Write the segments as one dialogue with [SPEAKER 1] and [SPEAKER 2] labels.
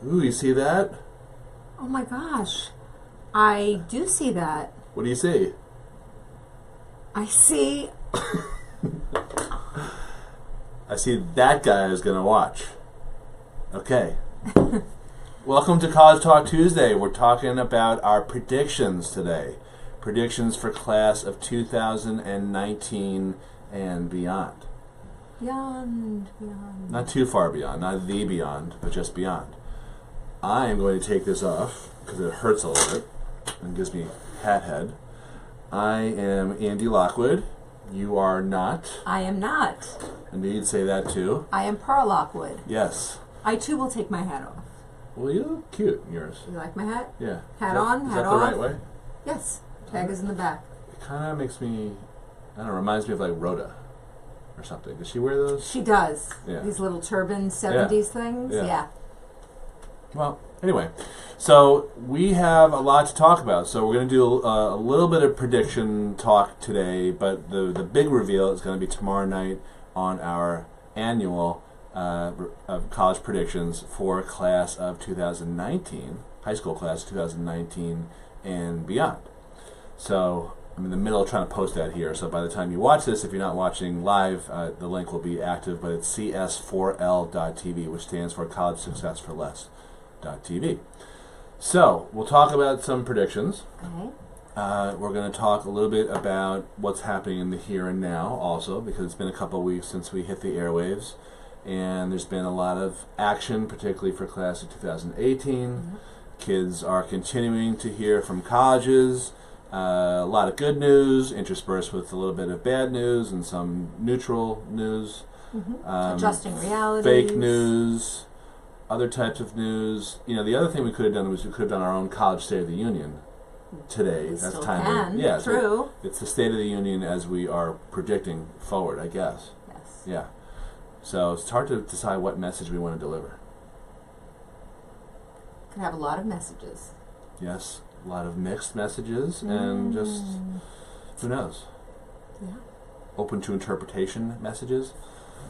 [SPEAKER 1] Ooh, you see that?
[SPEAKER 2] Oh my gosh. I do see that.
[SPEAKER 1] What do you see?
[SPEAKER 2] I see.
[SPEAKER 1] I see that guy is going to watch. Okay. Welcome to College Talk Tuesday. We're talking about our predictions today. Predictions for class of 2019 and beyond.
[SPEAKER 2] Beyond.
[SPEAKER 1] Not too far beyond, not the beyond, but just beyond. I am going to take this off because it hurts a little bit and gives me hat head. I am Andy Lockwood. You are not.
[SPEAKER 2] I am not.
[SPEAKER 1] And you'd say that too.
[SPEAKER 2] I am Pearl Lockwood.
[SPEAKER 1] Yes.
[SPEAKER 2] I too will take my hat off.
[SPEAKER 1] Well, you look cute in yours.
[SPEAKER 2] You like my hat?
[SPEAKER 1] Yeah.
[SPEAKER 2] Hat on, hat off.
[SPEAKER 1] Is that the right way?
[SPEAKER 2] Yes. Tag is in the back.
[SPEAKER 1] It kind of makes me, I don't know, reminds me of like Rhoda or something. Does she wear those?
[SPEAKER 2] She does.
[SPEAKER 1] Yeah.
[SPEAKER 2] These little turban 70s things.
[SPEAKER 1] Yeah. Well, anyway, so we have a lot to talk about. So we're going to do a little bit of prediction talk today, but the big reveal is going to be tomorrow night on our annual of college predictions for class of 2019, high school class of 2019 and beyond. So I'm in the middle of trying to post that here. So by the time you watch this, if you're not watching live, the link will be active, but it's cs4l.tv, which stands for College Success for Less.tv. So we'll talk about some predictions.
[SPEAKER 2] Okay.
[SPEAKER 1] We're going to talk a little bit about what's happening in the here and now also, because it's been a couple of weeks since we hit the airwaves, and there's been a lot of action, particularly for class of 2018.
[SPEAKER 2] Mm-hmm.
[SPEAKER 1] Kids are continuing to hear from colleges. A lot of good news, interspersed with a little bit of bad news and some neutral news.
[SPEAKER 2] Mm-hmm. Adjusting realities.
[SPEAKER 1] Fake news, other types of news. You know, the other thing we could have done was we could have done our own College State of the Union today.
[SPEAKER 2] We
[SPEAKER 1] That's
[SPEAKER 2] still
[SPEAKER 1] time
[SPEAKER 2] can.
[SPEAKER 1] to, yeah,
[SPEAKER 2] True.
[SPEAKER 1] So it's the State of the Union as we are predicting forward, I guess.
[SPEAKER 2] Yes.
[SPEAKER 1] Yeah. So it's hard to decide what message we want to deliver.
[SPEAKER 2] Could have a lot of messages.
[SPEAKER 1] Yes, a lot of mixed messages and just, who knows?
[SPEAKER 2] Yeah.
[SPEAKER 1] Open to interpretation messages.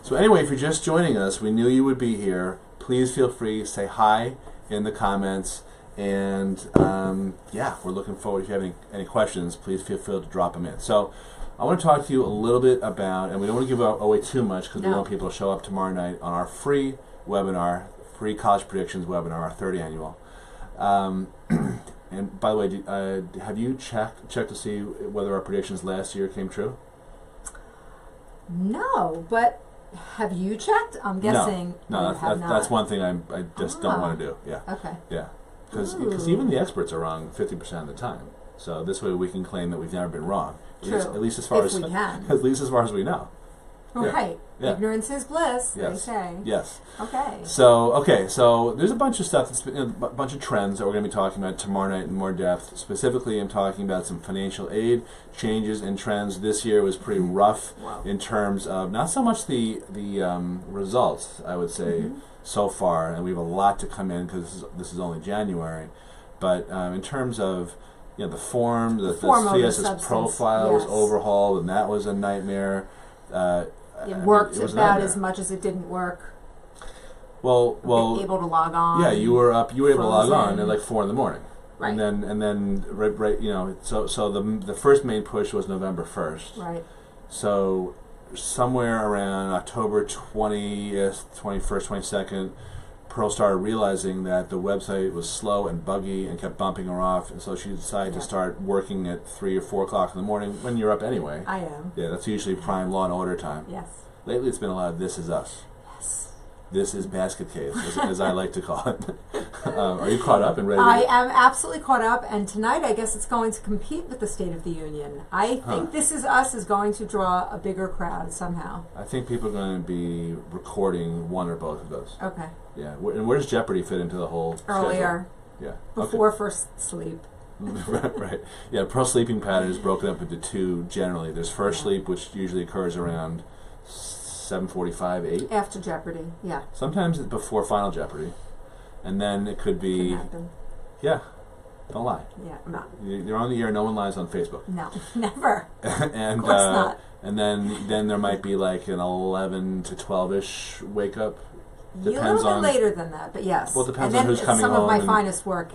[SPEAKER 1] So anyway, if you're just joining us, we knew you would be here. Please feel free to say hi in the comments. And yeah, we're looking forward. If you have any questions, please feel free to drop them in. So I want to talk to you a little bit about, and we don't want to give away too much because we want people to show up tomorrow night on our free webinar, free college predictions webinar, our third annual. And by the way, have you checked to see whether our predictions last year came true?
[SPEAKER 2] No, but have you checked? I'm guessing.
[SPEAKER 1] No, that's one thing I just don't want to do. Yeah.
[SPEAKER 2] Okay.
[SPEAKER 1] Yeah. Because even the experts are wrong 50% of the time. So this way we can claim that we've never been wrong.
[SPEAKER 2] True.
[SPEAKER 1] At least as far as
[SPEAKER 2] we can.
[SPEAKER 1] At least as far as we know.
[SPEAKER 2] Right.
[SPEAKER 1] Yeah.
[SPEAKER 2] Ignorance is bliss,
[SPEAKER 1] Yes.
[SPEAKER 2] they say.
[SPEAKER 1] Yes.
[SPEAKER 2] Okay.
[SPEAKER 1] So there's a bunch of stuff, that's a bunch of trends that we're going to be talking about tomorrow night in more depth. Specifically, I'm talking about some financial aid changes and trends. This year was pretty rough in terms of not so much the results, I would say, so far, and we have a lot to come in because this is only January. But in terms of the form, the CSS profile was overhauled, and that was a nightmare.
[SPEAKER 2] It worked about as much as it didn't work.
[SPEAKER 1] Well,
[SPEAKER 2] able to log on.
[SPEAKER 1] Yeah, you were able to log on at like 4 a.m.
[SPEAKER 2] Right.
[SPEAKER 1] And then right so the first main push was November 1st.
[SPEAKER 2] Right.
[SPEAKER 1] So somewhere around October 20th, 21st, 22nd, Pearl started realizing that the website was slow and buggy and kept bumping her off, and so she decided to start working at 3 or 4 o'clock in the morning when you're up anyway.
[SPEAKER 2] I am.
[SPEAKER 1] Yeah, that's usually prime Law and Order time.
[SPEAKER 2] Yes.
[SPEAKER 1] Lately it's been a lot of This Is Us.
[SPEAKER 2] Yes.
[SPEAKER 1] This is Basket Case, as I like to call it. Are you caught up and ready?
[SPEAKER 2] I am absolutely caught up, and tonight I guess it's going to compete with the State of the Union. I think This Is Us is going to draw a bigger crowd somehow.
[SPEAKER 1] I think people are going to be recording one or both of those.
[SPEAKER 2] Okay.
[SPEAKER 1] Yeah, and where does Jeopardy fit into the whole
[SPEAKER 2] Earlier.
[SPEAKER 1] Schedule? Yeah.
[SPEAKER 2] Before first sleep.
[SPEAKER 1] Right. Yeah, Pearl sleeping pattern is broken up into two generally. There's first sleep, which usually occurs around 7:45, 8.
[SPEAKER 2] After Jeopardy, yeah.
[SPEAKER 1] Sometimes it's before Final Jeopardy. And then it could be... Yeah. Don't lie.
[SPEAKER 2] Yeah, I'm not.
[SPEAKER 1] You're on the air, no one lies on Facebook.
[SPEAKER 2] No, never.
[SPEAKER 1] And,
[SPEAKER 2] of course not.
[SPEAKER 1] And then there might be like an 11 to 12-ish wake up
[SPEAKER 2] A little bit later than that, but yes.
[SPEAKER 1] Well, it depends
[SPEAKER 2] and
[SPEAKER 1] on who's
[SPEAKER 2] then
[SPEAKER 1] coming
[SPEAKER 2] some
[SPEAKER 1] home.
[SPEAKER 2] of my finest work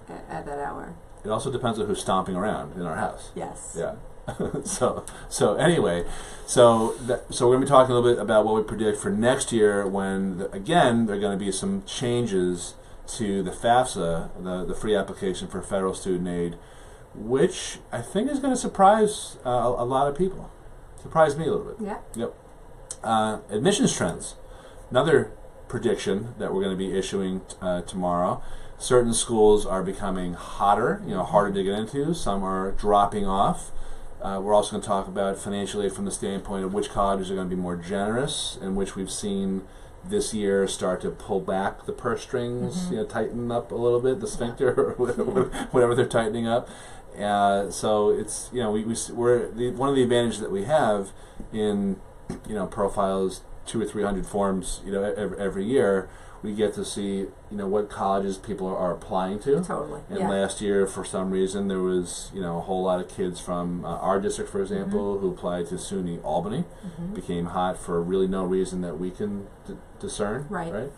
[SPEAKER 2] at that hour.
[SPEAKER 1] It also depends on who's stomping around in our house.
[SPEAKER 2] Yes.
[SPEAKER 1] Yeah. so anyway, so we're going to be talking a little bit about what we predict for next year when, again, there are going to be some changes to the FAFSA, the free application for federal student aid, which I think is going to surprise a lot of people. Surprised me a little bit.
[SPEAKER 2] Yeah.
[SPEAKER 1] Yep. Admissions trends. Another prediction that we're going to be issuing tomorrow. Certain schools are becoming hotter, harder to get into. Some are dropping off. We're also going to talk about financial aid from the standpoint of which colleges are going to be more generous, and which we've seen this year start to pull back the purse strings, tighten up a little bit, the sphincter, or whatever they're tightening up. So it's one of the advantages that we have in profiles 200 or 300 forms every year. We get to see what colleges people are applying to.
[SPEAKER 2] Totally.
[SPEAKER 1] And last year, for some reason, there was a whole lot of kids from our district, for example, who applied to SUNY Albany, became hot for really no reason that we can discern.
[SPEAKER 2] Right.
[SPEAKER 1] Right.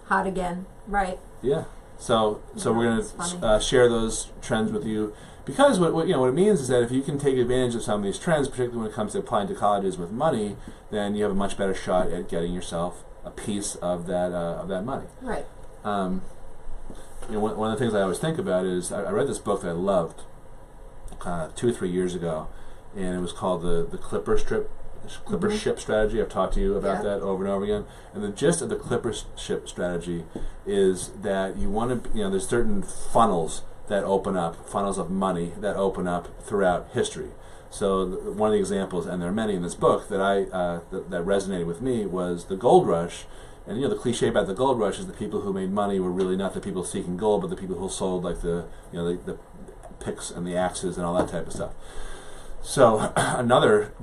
[SPEAKER 2] Hot again. Right.
[SPEAKER 1] Yeah. So we're going to share those trends with you, because what it means is that if you can take advantage of some of these trends, particularly when it comes to applying to colleges with money, then you have a much better shot at getting yourself a piece of that money.
[SPEAKER 2] Right.
[SPEAKER 1] One of the things I always think about is I read this book that I loved 2 or 3 years ago, and it was called the Clipper Ship Strategy. I've talked to you about that over and over again. And the gist of the Clipper Ship Strategy is that you want to, there's certain funnels that open up, funnels of money that open up throughout history. So one of the examples, and there are many in this book that that resonated with me, was the gold rush. And the cliche about the gold rush is the people who made money were really not the people seeking gold, but the people who sold like the picks and the axes and all that type of stuff. So another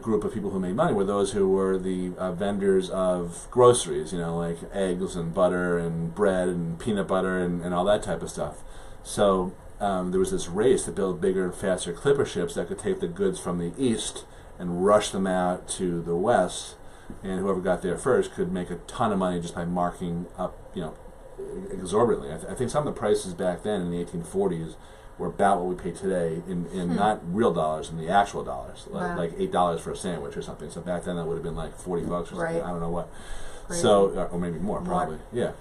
[SPEAKER 1] group of people who made money were those who were the vendors of groceries, like eggs and butter and bread and peanut butter and all that type of stuff. So there was this race to build bigger and faster clipper ships that could take the goods from the east and rush them out to the west, and whoever got there first could make a ton of money just by marking up, exorbitantly. I think some of the prices back then in the 1840s were about what we pay today in not real dollars, in the actual dollars, like $8 for a sandwich or something. So back then that would have been like $40 or something. I don't know what.
[SPEAKER 2] Crazy.
[SPEAKER 1] So or maybe more probably. Yeah.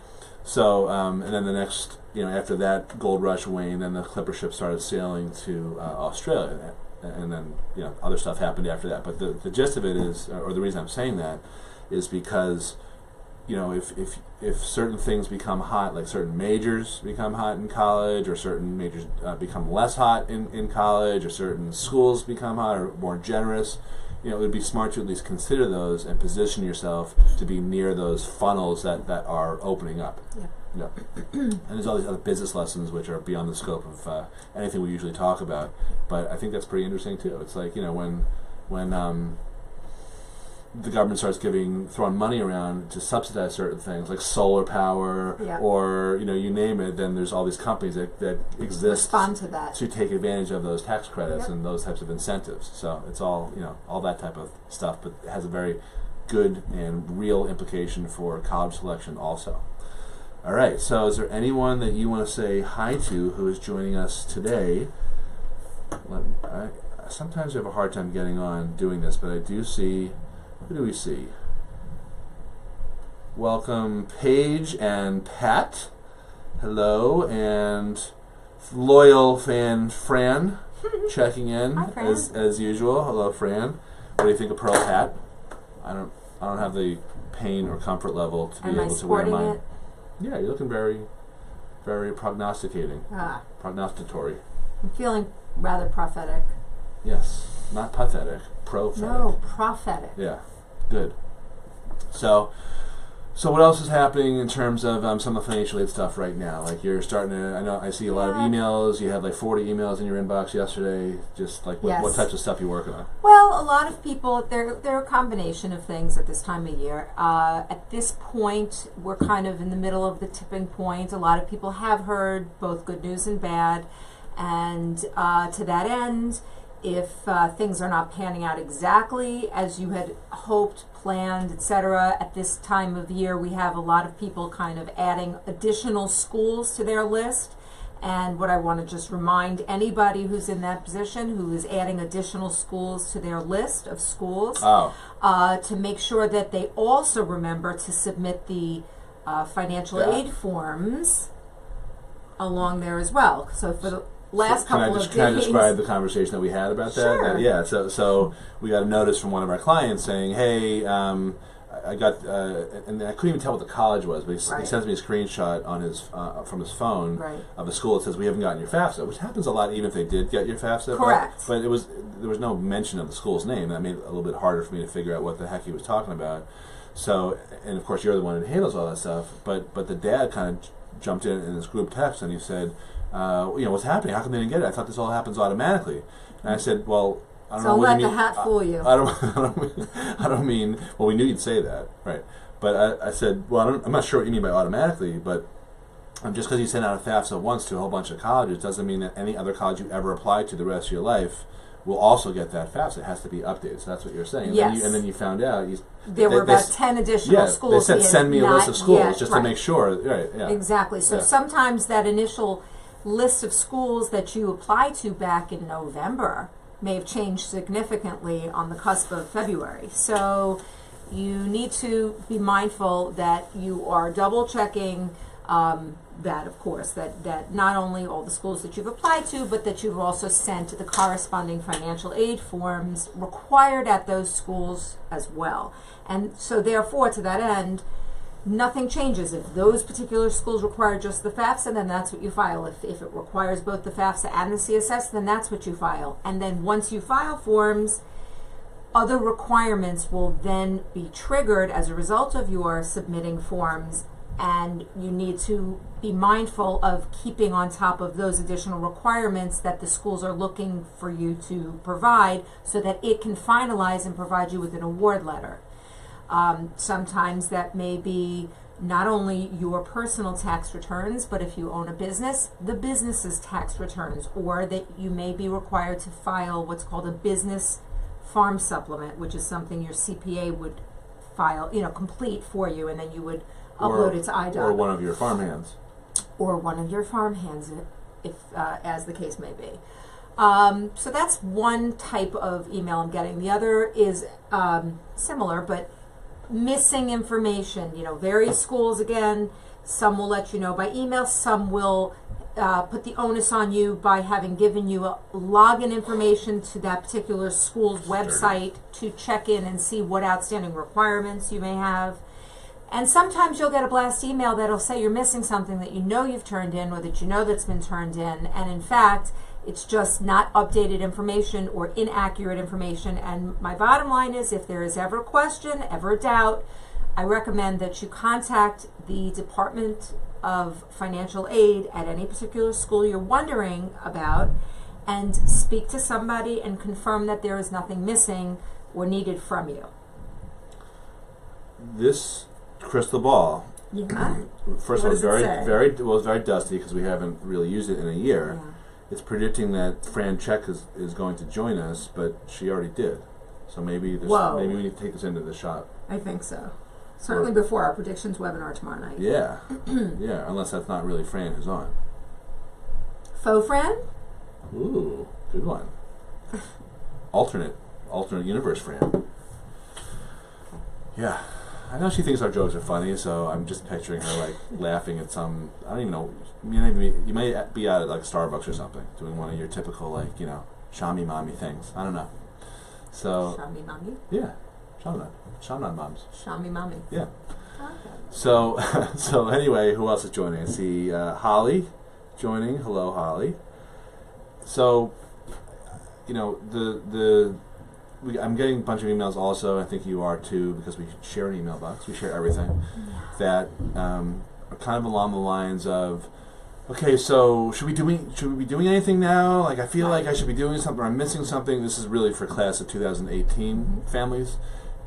[SPEAKER 1] So and then the next, after that gold rush waned, then the clipper ship started sailing to Australia, and then other stuff happened after that. But the gist of it is, or the reason I'm saying that, is because if certain things become hot, like certain majors become hot in college, or certain majors become less hot in college, or certain schools become hot or more generous, it would be smart to at least consider those and position yourself to be near those funnels that are opening up. Yeah. And there's all these other business lessons which are beyond the scope of anything we usually talk about, but I think that's pretty interesting too. It's like when the government starts throwing money around to subsidize certain things like solar power, or you name it, then there's all these companies that exist to take advantage of those tax credits and those types of incentives. So it's all all that type of stuff, but it has a very good and real implication for college selection also. All right, so is there anyone that you want to say hi to who is joining us today? Sometimes I have a hard time getting on doing this, but I do see. Who do we see? Welcome, Paige and Pat. Hello, and loyal fan Fran checking in.
[SPEAKER 2] Hi, Fran.
[SPEAKER 1] as usual. Hello, Fran. What do you think of Pearl Hat? I don't have the pain or comfort level to be able to wear mine.
[SPEAKER 2] It?
[SPEAKER 1] Yeah, you're looking very, very prognosticatory.
[SPEAKER 2] I'm feeling rather prophetic.
[SPEAKER 1] Yes, not pathetic. Prophetic.
[SPEAKER 2] No, prophetic.
[SPEAKER 1] Yeah, good. So what else is happening in terms of some of the financial aid stuff right now? Like you're starting to, I see a lot of emails. You had like 40 emails in your inbox yesterday. Just like what types of stuff you working on?
[SPEAKER 2] Well, a lot of people, they're a combination of things at this time of year. At this point, we're kind of in the middle of the tipping point. A lot of people have heard both good news and bad. And to that end, if things are not panning out exactly as you had hoped, planned, etc. At this time of year, we have a lot of people kind of adding additional schools to their list. And what I want to just remind anybody who's in that position, who is adding additional schools to their list of schools, to make sure that they also remember to submit the financial aid forms along there as well. So for the last couple of days.
[SPEAKER 1] Can I describe the conversation that we had about that?
[SPEAKER 2] Sure.
[SPEAKER 1] Yeah, so we got a notice from one of our clients saying, hey, I got, and I couldn't even tell what the college was, but he sends me a screenshot on his from his phone of a school that says, we haven't gotten your FAFSA, which happens a lot even if they did get your FAFSA.
[SPEAKER 2] Correct.
[SPEAKER 1] But there was no mention of the school's name. That made it a little bit harder for me to figure out what the heck he was talking about. So, and of course you're the one that handles all that stuff, but the dad kind of jumped in this group text and he said, what's happening? How come they didn't get it? I thought this all happens automatically. And I said, well, I don't know what you mean.
[SPEAKER 2] Don't let the hat fool you.
[SPEAKER 1] I don't mean, well, we knew you'd say that, right? But I said, well, I'm not sure what you mean by automatically, but just because you send out a FAFSA once to a whole bunch of colleges doesn't mean that any other college you ever apply to the rest of your life will also get that FAFSA. It has to be updated. So that's what you're saying.
[SPEAKER 2] Yes.
[SPEAKER 1] And then you found out.
[SPEAKER 2] There were about 10 additional schools.
[SPEAKER 1] They said, send me a list of schools just to make sure. Right, yeah.
[SPEAKER 2] Exactly. So sometimes that initial list of schools that you applied to back in November may have changed significantly on the cusp of February. So you need to be mindful that you are double checking that, of course, that not only all the schools that you've applied to, but that you've also sent the corresponding financial aid forms required at those schools as well. And so therefore, to that end, nothing changes. If those particular schools require just the FAFSA, then that's what you file. If it requires both the FAFSA and the CSS, then that's what you file. And then once you file forms, other requirements will then be triggered as a result of your submitting forms, and you need to be mindful of keeping on top of those additional requirements that the schools are looking for you to provide so that it can finalize and provide you with an award letter. Sometimes that may be not only your personal tax returns, but if you own a business, the business's tax returns, or that you may be required to file what's called a business farm supplement, which is something your CPA would file, complete for you, and then you would upload it to IDOT.
[SPEAKER 1] Or one of your farmhands.
[SPEAKER 2] Or one of your farmhands, if as the case may be. So that's one type of email I'm getting. The other is similar, but missing information. Various schools, again, some will let you know by email, some will put the onus on you by having given you a login information to that particular school's website to check in and see what outstanding requirements you may have. And sometimes you'll get a blast email that'll say you're missing something that you know you've turned in or that you know that's been turned in, and in fact it's just not updated information or inaccurate information. And my bottom line is, if there is ever a question, ever a doubt, I recommend that you contact the Department of Financial Aid at any particular school you're wondering about and speak to somebody and confirm that there is nothing missing or needed from you.
[SPEAKER 1] This crystal ball.
[SPEAKER 2] Yeah.
[SPEAKER 1] First of all, it's very dusty because we haven't really used it in a year. Yeah. It's predicting that Fran Check is going to join us, but she already did. So maybe we need to take this into the shop.
[SPEAKER 2] I think so. Certainly before our predictions webinar tomorrow night.
[SPEAKER 1] Yeah. Yeah, unless that's not really Fran who's on.
[SPEAKER 2] Faux Fran?
[SPEAKER 1] Ooh, good one. Alternate universe Fran. Yeah. I know she thinks our jokes are funny, so I'm just picturing her laughing at some, I don't even know, you may be out at Starbucks or something, doing one of your typical Shami Mommy things. I don't know. So
[SPEAKER 2] Shami Mommy?
[SPEAKER 1] Yeah. Shaman moms.
[SPEAKER 2] Shami Mommy.
[SPEAKER 1] Yeah.
[SPEAKER 2] Okay.
[SPEAKER 1] So anyway, who else is joining? I see Holly joining. Hello, Holly. So, I'm getting a bunch of emails also. I think you are too, because we share an email box. We share everything that are kind of along the lines of, okay, so should we be doing anything now? I feel like I should be doing something, or I'm missing something. This is really for class of 2018 families.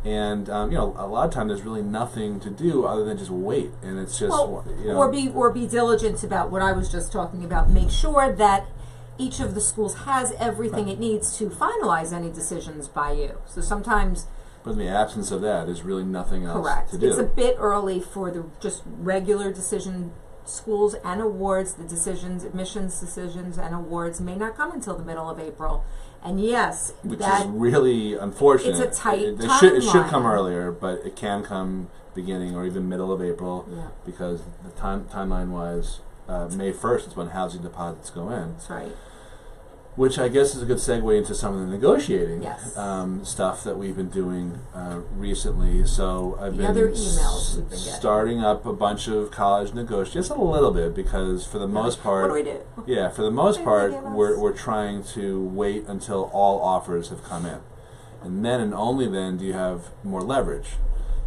[SPEAKER 1] And a lot of times there's really nothing to do other than just wait, and it's just
[SPEAKER 2] or be diligent about what I was just talking about. Make sure that each of the schools has everything it needs to finalize any decisions by you. So sometimes
[SPEAKER 1] But in the absence of that, there's really nothing else
[SPEAKER 2] Correct.
[SPEAKER 1] to do.
[SPEAKER 2] It's a bit early for the just regular decision. Schools and awards, the decisions, admissions decisions and awards may not come until the middle of April. And yes,
[SPEAKER 1] Which
[SPEAKER 2] that
[SPEAKER 1] is really unfortunate.
[SPEAKER 2] it's a tight
[SPEAKER 1] it should
[SPEAKER 2] timeline.
[SPEAKER 1] come earlier, but it can come beginning or even middle of April
[SPEAKER 2] Yeah,
[SPEAKER 1] because the timeline-wise, May 1st is when housing deposits go in.
[SPEAKER 2] that's right.
[SPEAKER 1] Which I guess is a good segue into some of the negotiating
[SPEAKER 2] Yes.
[SPEAKER 1] stuff that we've been doing recently. So I've
[SPEAKER 2] The
[SPEAKER 1] been
[SPEAKER 2] other emails we've been getting.
[SPEAKER 1] starting up a bunch of college negotiations, just a little bit, because for the most part,
[SPEAKER 2] What do we do?
[SPEAKER 1] yeah, for the most
[SPEAKER 2] What
[SPEAKER 1] part,
[SPEAKER 2] do they give us?
[SPEAKER 1] we're trying to wait until all offers have come in, and then and only then do you have more leverage.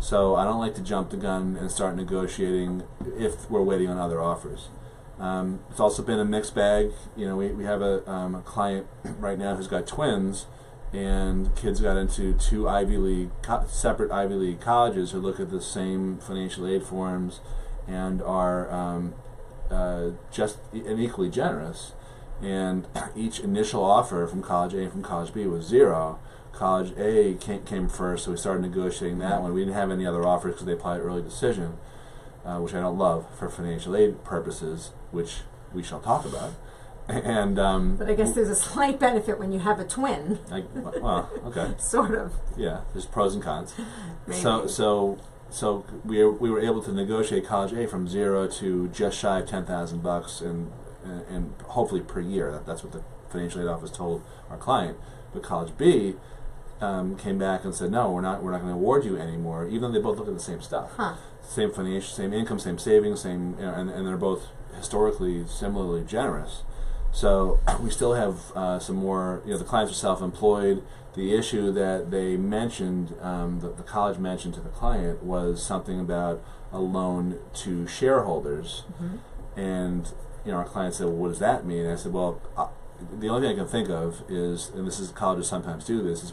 [SPEAKER 1] So I don't like to jump the gun and start negotiating if we're waiting on other offers. It's also been a mixed bag. You know, we have a client right now who's got twins, and kids got into two separate Ivy League colleges who look at the same financial aid forms and are just and equally generous. And each initial offer from College A and from College B was 0. College A came first, so we started negotiating that one. We didn't have any other offers because they applied early decision, which I don't love for financial aid purposes, which we shall talk about. And
[SPEAKER 2] But I guess there's a slight benefit when you have a twin,
[SPEAKER 1] well, okay,
[SPEAKER 2] sort of.
[SPEAKER 1] yeah, there's pros and cons.
[SPEAKER 2] Maybe.
[SPEAKER 1] So we were able to negotiate College A from 0 to just shy of $10,000 and hopefully per year. That's what the financial aid office told our client. But College B came back and said, no, we're not going to award you anymore, even though they both look at the same stuff.
[SPEAKER 2] Huh.
[SPEAKER 1] Same financial, same income, same savings, same, and they're both historically similarly generous. So we still have some more. The clients are self-employed. The issue that they mentioned, the college mentioned to the client, was something about a loan to shareholders, and our client said, "Well, what does that mean?" And I said, "Well, the only thing I can think of is, and this is colleges sometimes do this, is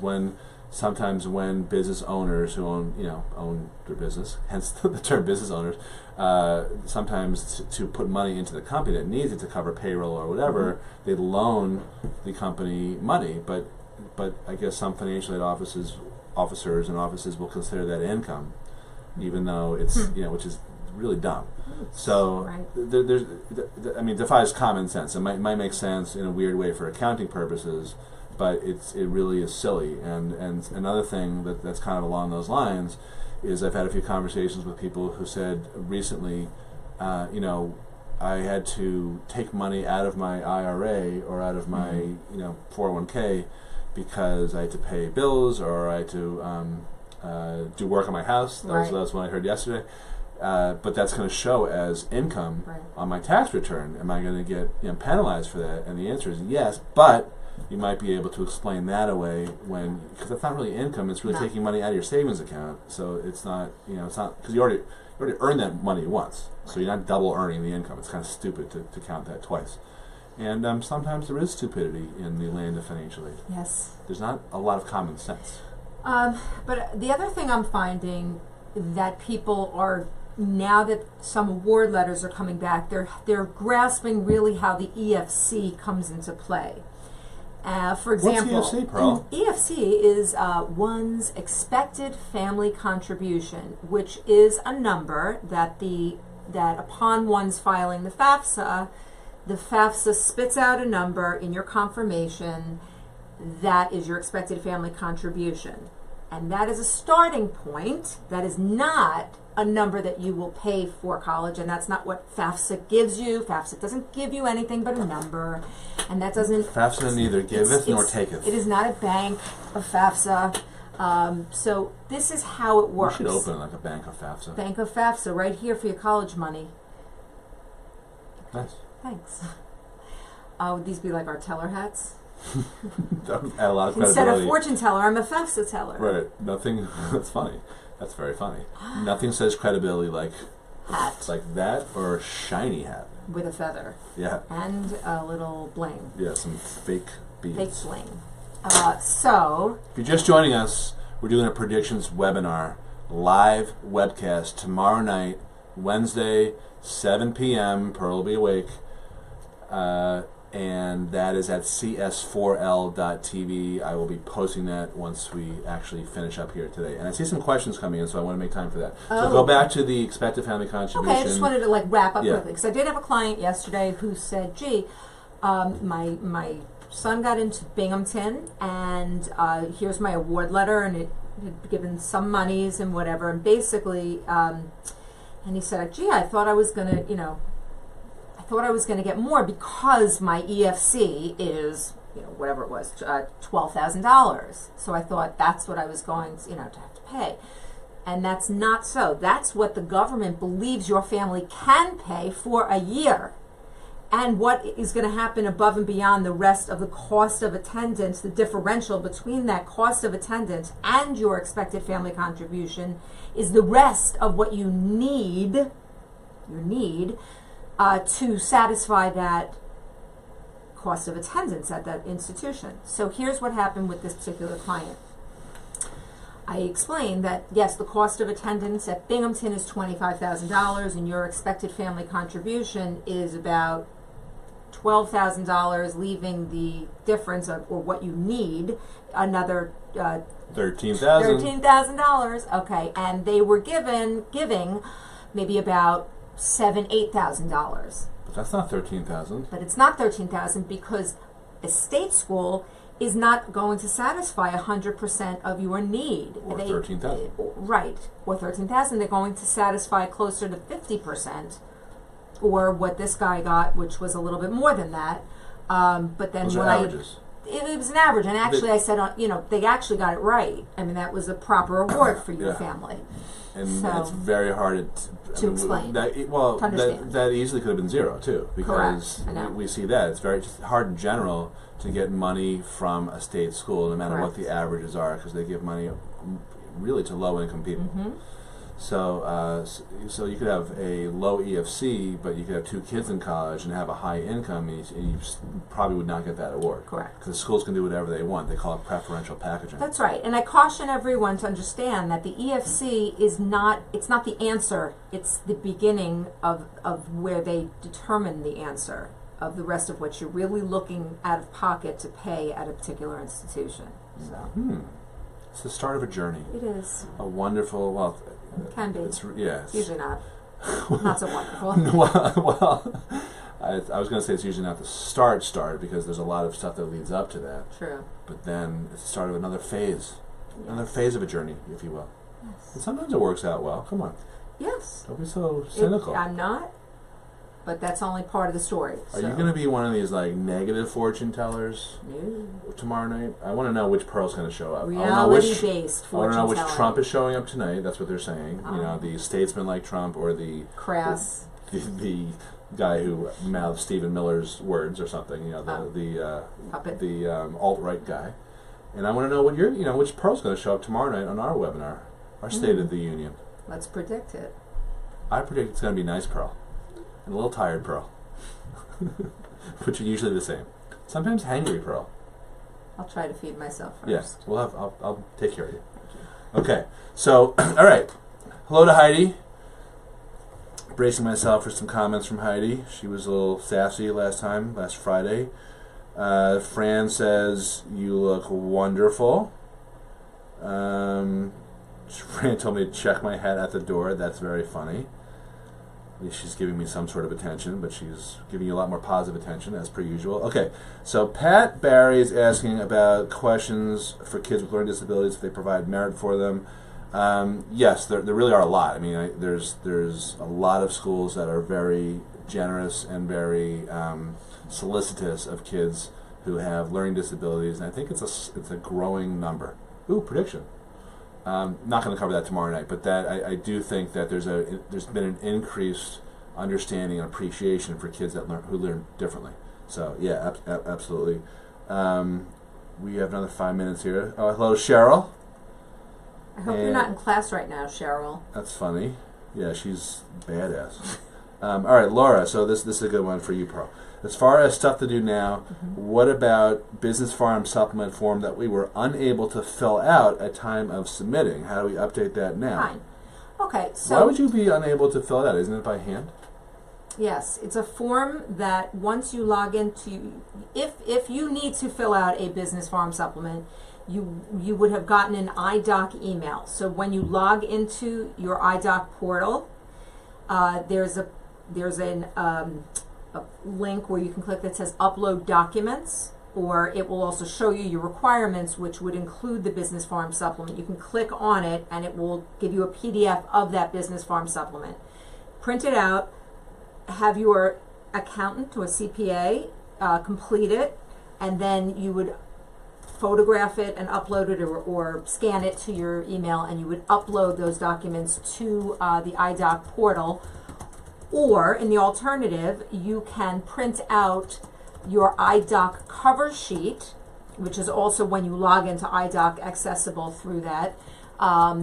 [SPEAKER 1] sometimes when business owners who own their business, hence the term business owners, sometimes to put money into the company that needs it to cover payroll or whatever, they loan the company money, but I guess some financial aid officers and offices will consider that income, even though it's which is really dumb. So
[SPEAKER 2] Right.
[SPEAKER 1] it defies common sense. It might make sense in a weird way for accounting purposes, but it really is silly. And another thing that's kind of along those lines is I've had a few conversations with people who said recently, I had to take money out of my IRA or out of my 401k because I had to pay bills or I had to do work on my house. That was what I heard yesterday. But that's going to show as income on my tax return. Am I going to get penalized for that? And the answer is yes, but you might be able to explain that away because that's not really income. It's really taking money out of your savings account. So it's not because you already earned that money once. So you're not double earning the income. It's kind of stupid to count that twice. And sometimes there is stupidity in the land of financial aid.
[SPEAKER 2] Yes.
[SPEAKER 1] There's not a lot of common sense.
[SPEAKER 2] But the other thing I'm finding that people are, now that some award letters are coming back, they're grasping really how the EFC comes into play. For example,
[SPEAKER 1] what's EFC, Pearl?
[SPEAKER 2] EFC is one's expected family contribution, which is a number that upon one's filing the FAFSA spits out a number in your confirmation that is your expected family contribution. And that is a starting point. That is not a number that you will pay for college, and that's not what FAFSA gives you. FAFSA doesn't give you anything but a number, and that doesn't...
[SPEAKER 1] FAFSA neither giveth nor taketh.
[SPEAKER 2] It is not a bank of FAFSA. So this is how it works.
[SPEAKER 1] We should open like a bank of FAFSA.
[SPEAKER 2] Bank of FAFSA, right here for your college money.
[SPEAKER 1] Nice.
[SPEAKER 2] Thanks. Would these be like our teller hats?
[SPEAKER 1] That would add a lot of
[SPEAKER 2] Instead
[SPEAKER 1] credibility.
[SPEAKER 2] of fortune teller, I'm a FAFSA teller.
[SPEAKER 1] Right. Nothing. That's funny. That's very funny. Nothing says credibility like
[SPEAKER 2] Hat
[SPEAKER 1] like that or a shiny hat.
[SPEAKER 2] with a feather
[SPEAKER 1] Yeah.
[SPEAKER 2] and a little bling.
[SPEAKER 1] Yeah. Some fake beads.
[SPEAKER 2] Fake bling. So
[SPEAKER 1] If you're just joining us, we're doing a predictions webinar, live webcast tomorrow night, Wednesday, 7 p.m. Pearl will be awake. and that is at cs4l.tv. I will be posting that once we actually finish up here today. And I see some questions coming in, so I want to make time for that. So go back to the expected family contribution.
[SPEAKER 2] Okay, I just wanted to like wrap up quickly because I did have a client yesterday who said, "Gee, my son got into Binghamton, and here's my award letter, and it had given some monies and whatever, and basically, and he said, gee, I thought I was gonna, get more because my EFC is, whatever it was, $12,000. So I thought that's what I was going, to have to pay." And that's not so. That's what the government believes your family can pay for a year. And what is going to happen above and beyond the rest of the cost of attendance, the differential between that cost of attendance and your expected family contribution, is the rest of what you need to satisfy that cost of attendance at that institution. So here's what happened with this particular client. I explained that, yes, the cost of attendance at Binghamton is $25,000 and your expected family contribution is about $12,000, leaving the difference of, or what you need, another $13,000. Okay, and they were giving maybe about $8,000.
[SPEAKER 1] But that's not $13,000.
[SPEAKER 2] But it's not $13,000 because a state school is not going to satisfy 100% of your need.
[SPEAKER 1] Or $13,000.
[SPEAKER 2] Right, or $13,000. They're going to satisfy closer to 50%. Or what this guy got, which was a little bit more than that. But then
[SPEAKER 1] those
[SPEAKER 2] when
[SPEAKER 1] are averages.
[SPEAKER 2] It was an average, and actually I said, they actually got it right. I mean, that was a proper award for your family.
[SPEAKER 1] And it's very hard
[SPEAKER 2] to explain.
[SPEAKER 1] To understand. That easily could have been zero too, because we see that it's very hard in general to get money from a state school, no matter what the averages are, because they give money really to low-income people. Mm-hmm. So you could have a low EFC, but you could have 2 kids in college and have a high income, and you probably would not get that award.
[SPEAKER 2] Correct.
[SPEAKER 1] Because the schools can do whatever they want. They call it preferential packaging.
[SPEAKER 2] That's right. And I caution everyone to understand that the EFC is not the answer. It's the beginning of where they determine the answer of the rest of what you're really looking out of pocket to pay at a particular institution. So.
[SPEAKER 1] It's the start of a journey.
[SPEAKER 2] It is.
[SPEAKER 1] A wonderful,
[SPEAKER 2] can be.
[SPEAKER 1] It's
[SPEAKER 2] usually not. Not so wonderful.
[SPEAKER 1] I was going to say it's usually not the start because there's a lot of stuff that leads up to that.
[SPEAKER 2] True.
[SPEAKER 1] But then it's the start of another phase. Yes. Another phase of a journey, if you will.
[SPEAKER 2] Yes.
[SPEAKER 1] And sometimes it works out well. Come on.
[SPEAKER 2] Yes.
[SPEAKER 1] Don't be so cynical.
[SPEAKER 2] I'm not. But that's only part of the story.
[SPEAKER 1] Are you going to be one of these negative fortune tellers tomorrow night? I want to know which Pearl's going to show up.
[SPEAKER 2] Reality-based fortune telling.
[SPEAKER 1] I want to know which Trump is showing up tonight. That's what they're saying. The statesman like Trump, or the
[SPEAKER 2] crass,
[SPEAKER 1] the guy who mouthed Stephen Miller's words or something. The alt-right guy. And I want to know what which Pearl's going to show up tomorrow night on our webinar, our State of the Union.
[SPEAKER 2] Let's predict it.
[SPEAKER 1] I predict it's going to be nice Pearl. And a little tired Pearl, which are usually the same. Sometimes hangry Pearl.
[SPEAKER 2] I'll try to feed myself first.
[SPEAKER 1] Yes, I'll take care of you. Okay, so all right. Hello to Heidi. Bracing myself for some comments from Heidi. She was a little sassy last Friday. Fran says you look wonderful. Fran told me to check my hat at the door. That's very funny. She's giving me some sort of attention, but she's giving you a lot more positive attention, as per usual. Okay, so Pat Barry is asking about questions for kids with learning disabilities, if they provide merit for them. Yes, there really are a lot. I mean, there's a lot of schools that are very generous and very solicitous of kids who have learning disabilities, and I think it's a growing number. Ooh, prediction. Not going to cover that tomorrow night, but that I do think that there's been an increased understanding and appreciation for kids who learn differently. So yeah, absolutely. We have another 5 minutes here. Oh, hello, Cheryl.
[SPEAKER 2] I hope you're not in class right now, Cheryl.
[SPEAKER 1] That's funny. Yeah, she's badass. All right, Laura. So this is a good one for you, Pearl. As far as stuff to do now, what about Business Farm supplement form that we were unable to fill out at time of submitting? How do we update that now?
[SPEAKER 2] Fine. Okay, so...
[SPEAKER 1] Why would you be unable to fill it out? Isn't it by hand?
[SPEAKER 2] Yes, it's a form that once you log into, if you need to fill out a business farm supplement, you would have gotten an iDoc email. So when you log into your iDoc portal, there's a link where you can click that says upload documents, or it will also show you your requirements, which would include the business farm supplement. You can click on it and it will give you a PDF of that business farm supplement. Print it out, have your accountant or CPA complete it, and then you would photograph it and upload it, or scan it to your email, and you would upload those documents to the iDoc portal. Or, in the alternative, you can print out your iDoc cover sheet, which is also, when you log into iDoc, accessible through that.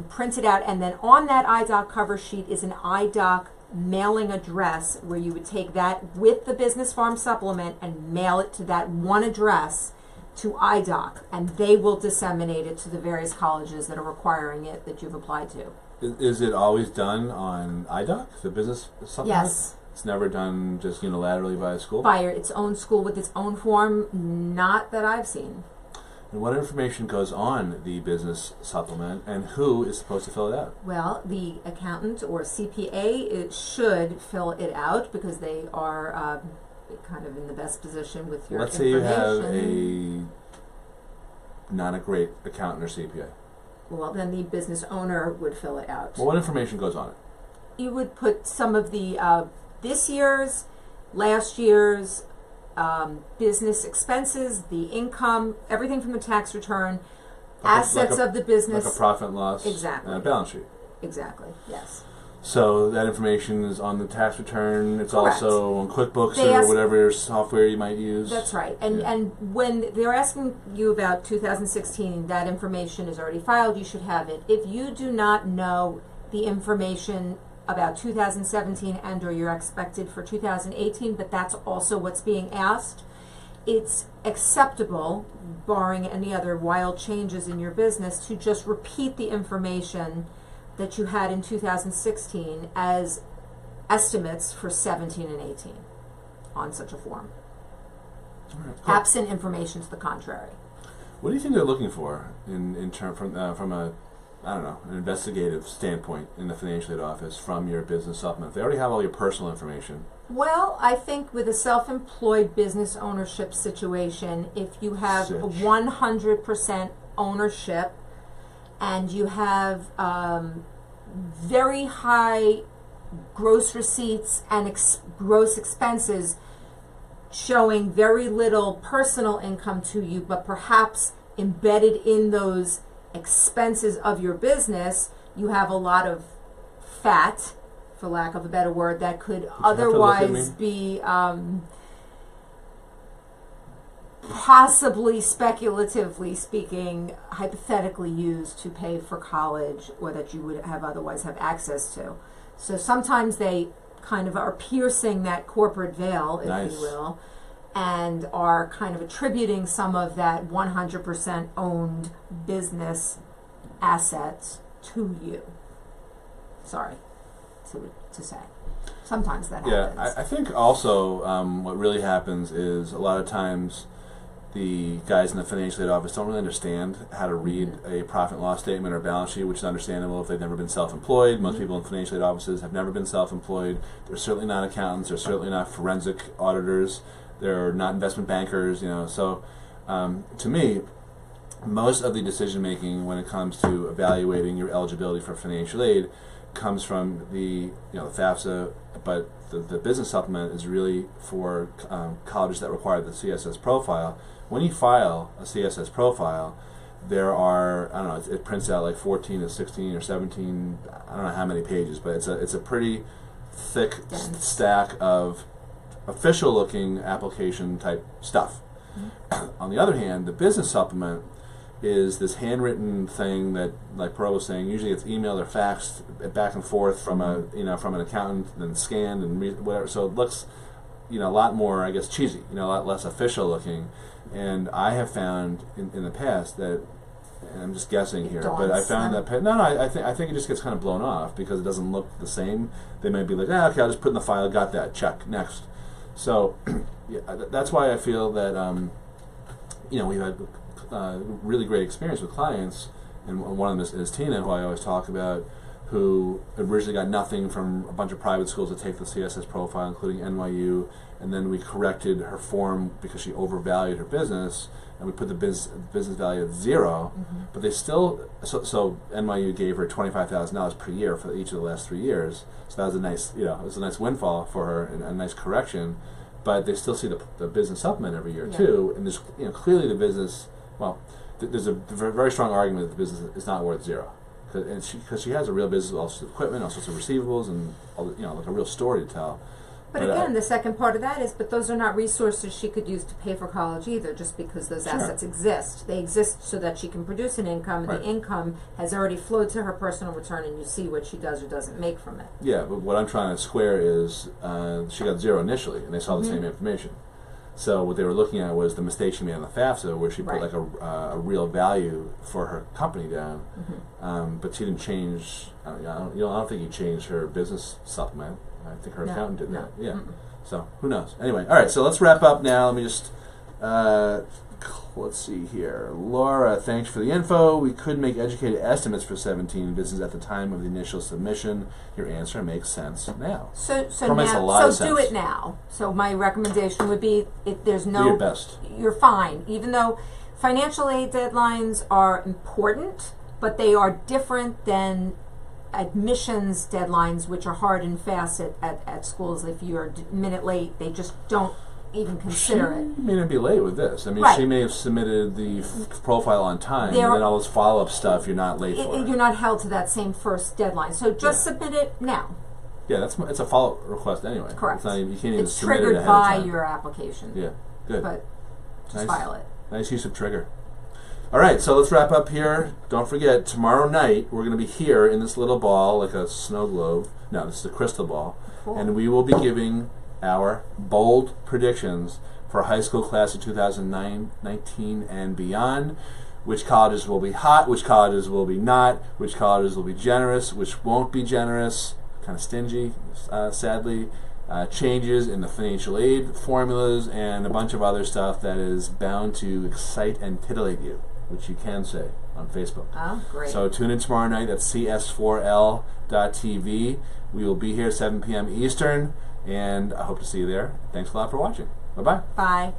[SPEAKER 2] Print it out, and then on that iDoc cover sheet is an iDoc mailing address where you would take that with the business farm supplement and mail it to that one address to iDoc, and they will disseminate it to the various colleges that are requiring it that you've applied to.
[SPEAKER 1] Is it always done on iDoc, the business supplement?
[SPEAKER 2] Yes.
[SPEAKER 1] It's never done just unilaterally by a school?
[SPEAKER 2] By its own school with its own form, not that I've seen.
[SPEAKER 1] And what information goes on the business supplement, and who is supposed to fill it out?
[SPEAKER 2] Well, the accountant or CPA should fill it out, because they are kind of in the best position with your
[SPEAKER 1] Let's say
[SPEAKER 2] information.
[SPEAKER 1] you have not a great accountant or CPA.
[SPEAKER 2] Well, then the business owner would fill it out.
[SPEAKER 1] Well, what information goes on it?
[SPEAKER 2] You would put some of the this year's, last year's business expenses, the income, everything from the tax return, assets of the business.
[SPEAKER 1] Like a profit and loss.
[SPEAKER 2] Exactly.
[SPEAKER 1] And a balance sheet.
[SPEAKER 2] Exactly, yes.
[SPEAKER 1] So that information is on the tax return. It's
[SPEAKER 2] Correct.
[SPEAKER 1] Also on QuickBooks
[SPEAKER 2] They
[SPEAKER 1] or
[SPEAKER 2] ask-
[SPEAKER 1] whatever software you might use.
[SPEAKER 2] That's right. And
[SPEAKER 1] Yeah.
[SPEAKER 2] and when they're asking you about 2016, that information is already filed. You should have it. If you do not know the information about 2017 and or you're expected for 2018, but that's also what's being asked, it's acceptable, barring any other wild changes in your business, to just repeat the information that you had in 2016 as estimates for 17 and 18 on such a form.
[SPEAKER 1] All right, cool.
[SPEAKER 2] Absent information to the contrary.
[SPEAKER 1] What do you think they're looking for in term from a I don't know, an investigative standpoint in the financial aid office from your business supplement? They already have all your personal information.
[SPEAKER 2] Well, I think with a self-employed business ownership situation, if you have 100% ownership and you have very high gross receipts and gross expenses showing very little personal income to you, but perhaps embedded in those expenses of your business, you have a lot of fat, for lack of a better word, that could otherwise be possibly, speculatively speaking, hypothetically used to pay for college, or that you would have otherwise have access to. So sometimes they kind of are piercing that corporate veil, if
[SPEAKER 1] Nice.
[SPEAKER 2] you will, and are kind of attributing some of that 100% owned business assets to you. Sorry to say. Sometimes that happens.
[SPEAKER 1] Yeah, I think also what really happens is a lot of times the guys in the financial aid office don't really understand how to read a profit and loss statement or balance sheet, which is understandable if they've never been self-employed. Most people in financial aid offices have never been self-employed. They're certainly not accountants. They're certainly not forensic auditors. They're not investment bankers. So to me, most of the decision making when it comes to evaluating your eligibility for financial aid comes from the FAFSA, but the business supplement is really for colleges that require the CSS profile. When you file a CSS profile, there are, I don't know, it prints out like 14 or 16 or 17, I don't know how many pages, but it's a pretty thick stack of official looking application type stuff. On the other hand, the business supplement is this handwritten thing that, like Pearl was saying, usually it's emailed or faxed back and forth from from an accountant, then scanned and whatever. So it looks, a lot more, I guess, cheesy, a lot less official looking. And I have found in the past that and I'm just guessing here,
[SPEAKER 2] Dawn's
[SPEAKER 1] but I found
[SPEAKER 2] son.
[SPEAKER 1] that I think it just gets kind of blown off because it doesn't look the same. They might be like, okay, I'll just put in the file, got that, check, next. So yeah, that's why I feel that we've had really great experience with clients, and one of them is Tina, who I always talk about, who originally got nothing from a bunch of private schools to take the CSS profile, including NYU, and then we corrected her form because she overvalued her business, and we put the business value at 0, but they still, so NYU gave her $25,000 per year for each of the last 3 years, so that was a nice, it was a nice windfall for her and a nice correction, but they still see the business supplement every year too, and there's, clearly the business, there's a very strong argument that the business is not worth 0. Because she has a real business with all sorts of equipment, all sorts of receivables, and all like a real story to tell.
[SPEAKER 2] But again, the second part of that is, but those are not resources she could use to pay for college either, just because those assets exist. They exist so that she can produce an income, and the income has already flowed to her personal return, and you see what she does or doesn't make from it. Yeah,
[SPEAKER 1] but what I'm trying to square is she got 0 initially, and they saw the same information. So what they were looking at was the mistake she made on the FAFSA, where she put like a real value for her company down, but she didn't change. I don't think he changed her business supplement. I think her accountant did that. Yeah. So who knows? Anyway, all right. So let's wrap up now. Let me just let's see here. Laura, thanks for the info. We could make educated estimates for 17 business at the time of the initial submission. Your answer makes sense now.
[SPEAKER 2] So
[SPEAKER 1] makes a lot of
[SPEAKER 2] do
[SPEAKER 1] sense.
[SPEAKER 2] it now. So my recommendation would be, if there's no,
[SPEAKER 1] do your best.
[SPEAKER 2] You're fine. Even though financial aid deadlines are important, but they are different than admissions deadlines, which are hard and fast at schools. If you're a minute late, they just don't even consider it.
[SPEAKER 1] She may not be late with this. I mean, she may have submitted the profile on time, and then all this follow-up stuff you're not late for.
[SPEAKER 2] You're not held to that same first deadline. So just submit it now.
[SPEAKER 1] Yeah, it's a follow-up request anyway.
[SPEAKER 2] Correct.
[SPEAKER 1] It's not even, you can't even
[SPEAKER 2] it's
[SPEAKER 1] submit it
[SPEAKER 2] triggered
[SPEAKER 1] ahead of
[SPEAKER 2] by
[SPEAKER 1] time.
[SPEAKER 2] your application.
[SPEAKER 1] Yeah, good.
[SPEAKER 2] But just file it.
[SPEAKER 1] Nice use of trigger. All right, so let's wrap up here. Don't forget, tomorrow night we're going to be here in this little ball, like a snow globe. No, this is a crystal ball. Cool. And we will be giving our bold predictions for a high school class of 2019 and beyond. Which colleges will be hot, which colleges will be not, which colleges will be generous, which won't be generous, kind of stingy, sadly. Changes in the financial aid formulas, and a bunch of other stuff that is bound to excite and titillate you, which you can say on Facebook.
[SPEAKER 2] Oh, great. So
[SPEAKER 1] tune in tomorrow night at cs4l.tv. We will be here at 7 p.m. Eastern, and I hope to see you there. Thanks a lot for watching. Bye-bye.
[SPEAKER 2] Bye.